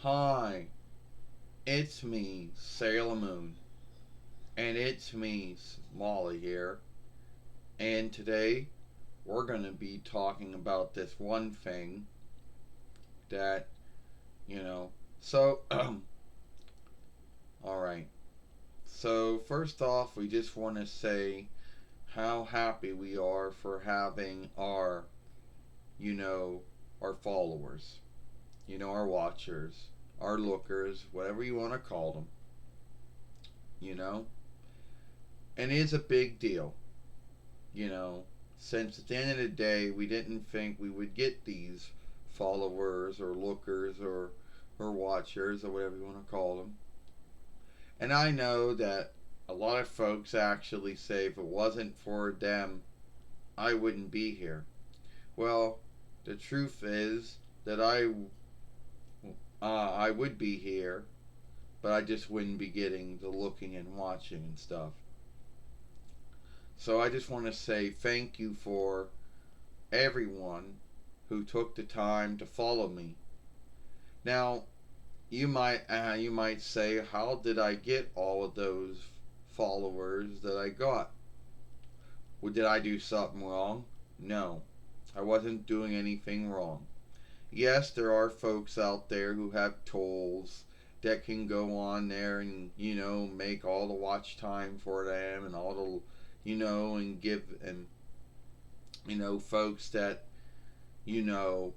Hi, it's me, Sailor Moon, and it's me, Molly here. And today we're going to be talking about this one thing that, you know. So, alright. So, first off, we just want to say how happy we are for having you know, our followers, our watchers, our lookers, whatever you want to call them, you know. And it is a big deal you know, since at the end of the day, we didn't think we would get these followers or lookers or watchers or whatever you want to call them. And I know that a lot of folks actually say if it wasn't for them, I wouldn't be here. Well, the truth is that I would be here, but I just wouldn't be getting the looking and watching and stuff. So I just want to say thank you for everyone who took the time to follow me. Now, you might say, how did I get all of those followers that I got? Well, did I do something wrong? No, I wasn't doing anything wrong. Yes, there are folks out there who have tools that can go on there and make all the watch time for them and all the and give and folks that you know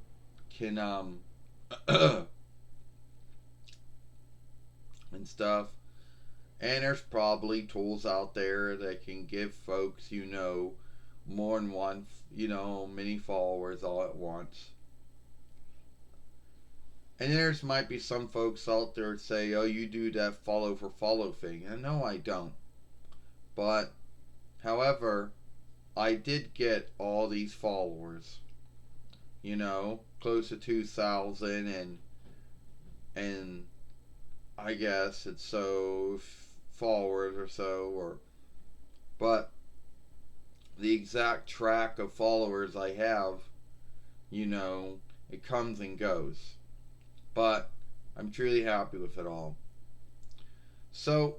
can and stuff. And there's probably tools out there that can give folks, more than one, many followers all at once. And there's might be some folks out there that say, oh, you do that follow for follow thing. And no, I don't. But, however, I did get all these followers. Close to 2,000 and I guess it's so followers or so or but the exact track of followers I have, it comes and goes. But I'm truly happy with it all. So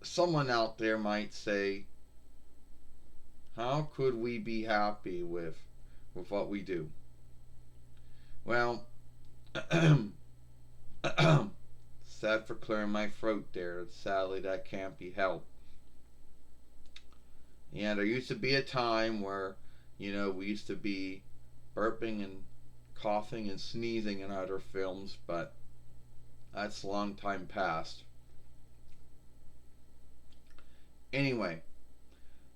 someone out there might say, how could we be happy with what we do? Well, sad for clearing my throat there. Sadly, that can't be helped. Yeah, there used to be a time where, we used to be burping and coughing and sneezing in other films, but that's a long time past. Anyway,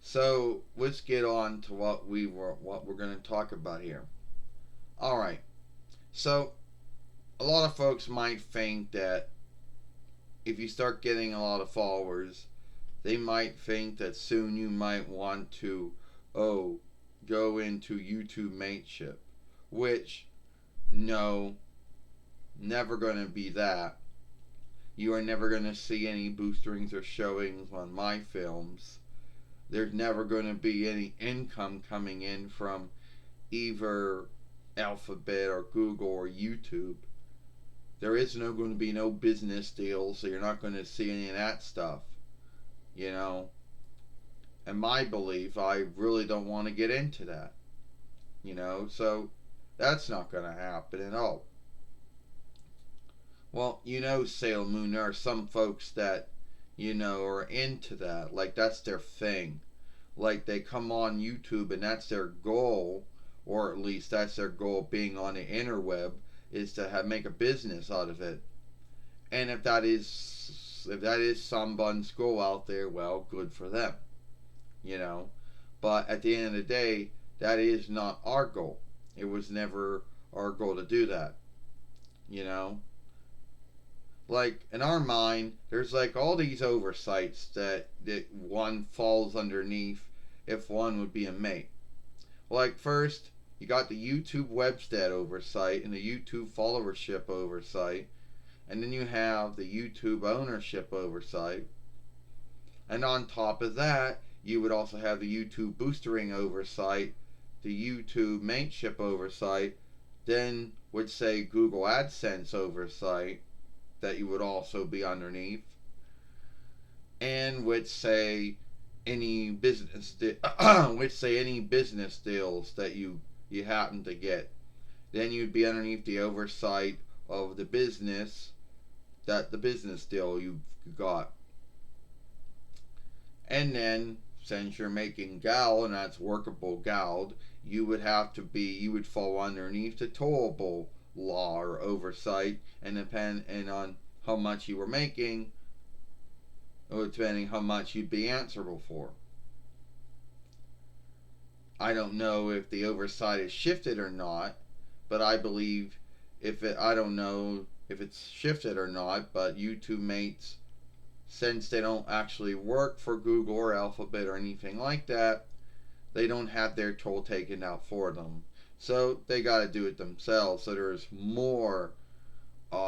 so let's get on to what we're going to talk about here. All right. So a lot of folks might think that if you start getting a lot of followers, they might think that soon you might want to, go into YouTube mateship, which, no, never going to be that. You are never going to see any boosterings or showings on my films. There's never going to be any income coming in from either Alphabet or Google or YouTube. There is going to be no business deals, so you're not going to see any of that stuff. You know, and my belief, I really don't want to get into that. So that's not going to happen at all. Well, Sailor Moon, there are some folks that, are into that. Like, that's their thing. Like, they come on YouTube and that's their goal, or at least that's their goal being on the interweb, is to make a business out of it. And if that is someone's goal out there, well, good for them. You know. But at the end of the day, that is not our goal. It was never our goal to do that. You know? Like, in our mind, there's like all these oversights that one falls underneath if one would be a mate. Like, first, you got the YouTube webstat oversight and the YouTube followership oversight, and then you have the YouTube ownership oversight. And on top of that, you would also have the YouTube boostering oversight, the YouTube mateship oversight, then would say Google AdSense oversight that you would also be underneath, and would say any which say any business deals that you happen to get. Then you'd be underneath the oversight of the business the business deal you got. And then, since you're making GAL and that's workable GALD, you would fall underneath the towable law or oversight, and depending on how much you were making, or depending how much you'd be answerable for. I don't know if the oversight is shifted or not, but I believe I don't know if it's shifted or not, but YouTube mates, since they don't actually work for Google or Alphabet or anything like that, they don't have their toll taken out for them. So they got to do it themselves. So there's more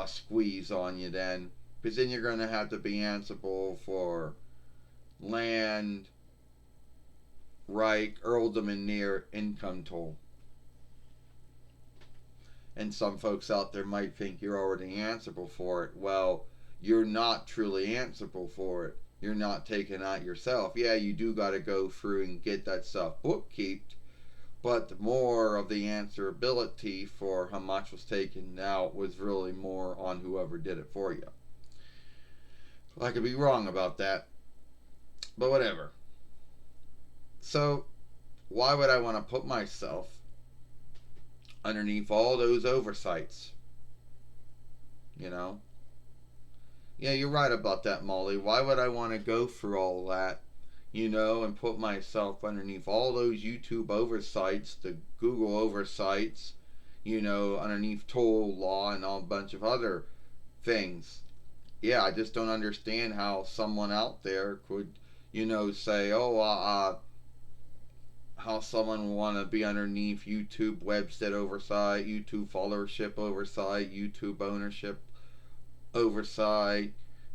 squeeze on you then, because then you're going to have to be answerable for land, Reich, earldom, and near income toll. And some folks out there might think you're already answerable for it. Well, you're not truly answerable for it. You're not taking out yourself. Yeah, you do got to go through and get that stuff bookkeeped, but more of the answerability for how much was taken out was really more on whoever did it for you. I could be wrong about that, but whatever. So, why would I want to put myself underneath all those oversights? You know? Yeah, you're right about that, Molly. Why would I want to go through all that, and put myself underneath all those YouTube oversights, the Google oversights, underneath toll law and a bunch of other things? Yeah, I just don't understand how someone out there could, say, how someone would want to be underneath YouTube website oversight, YouTube followership oversight, YouTube ownership oversight,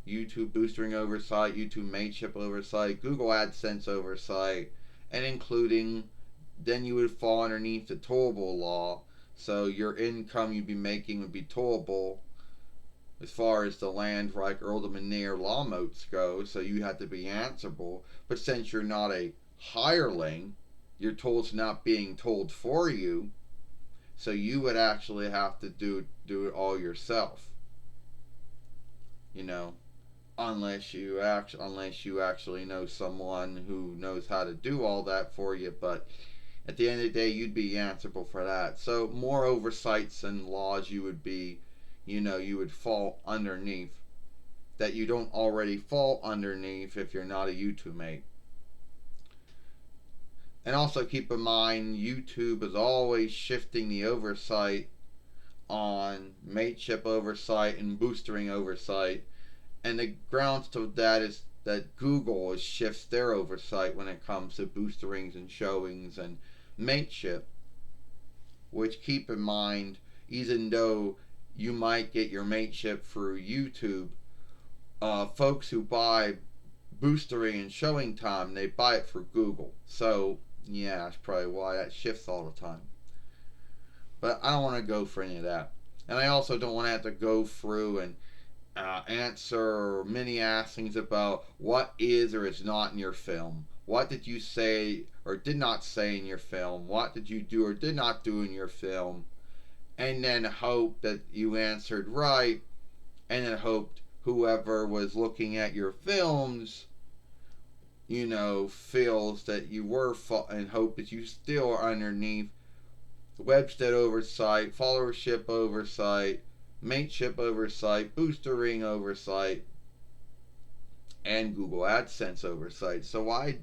YouTube boostering oversight, YouTube mateship oversight, Google AdSense oversight, and including, then you would fall underneath the tollable law. So your income you'd be making would be tollable as far as the land, like earldom and near law motes go. So you have to be answerable. But since you're not a hireling, your toll's not being told for you. So you would actually have to do it all yourself. Unless you actually know someone who knows how to do all that for you. But at the end of the day, you'd be answerable for that. So more oversights and laws you would fall underneath that you don't already fall underneath if you're not a YouTube mate. And also keep in mind, YouTube is always shifting the oversight on mateship oversight and boostering oversight. And the grounds to that is that Google shifts their oversight when it comes to boosterings and showings and mateship. Which, keep in mind, even though you might get your mateship through YouTube, folks who buy boostering and showing time, they buy it through Google. So, yeah, that's probably why that shifts all the time. But I don't want to go for any of that. And I also don't want to have to go through and answer many askings about what is or is not in your film. What did you say or did not say in your film? What did you do or did not do in your film? And then hope that you answered right, and then hoped whoever was looking at your films, feels that you were, and hope that you still are underneath website oversight, followership oversight, mateship oversight, boostering oversight, and Google AdSense oversight. So why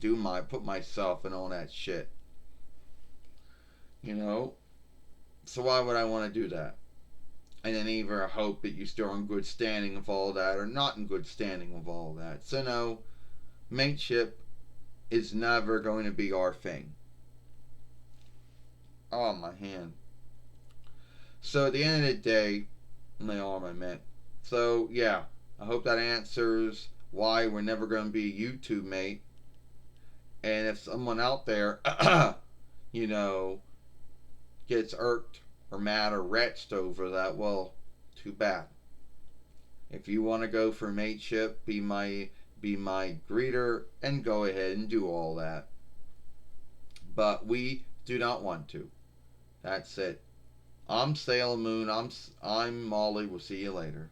put myself in all that shit? So why would I want to do that? And then either hope that you're still in good standing with all that or not in good standing with all that. So no, mateship is never going to be our thing. Oh, my hand. So at the end of the day, my arm I meant. So yeah, I hope that answers why we're never going to be a YouTube mate. And if someone out there, gets irked or mad or wretched over that, well, too bad. If you want to go for mateship, be my greeter and go ahead and do all that. But we do not want to. That's it. I'm Sailor Moon. I'm Molly. We'll see you later.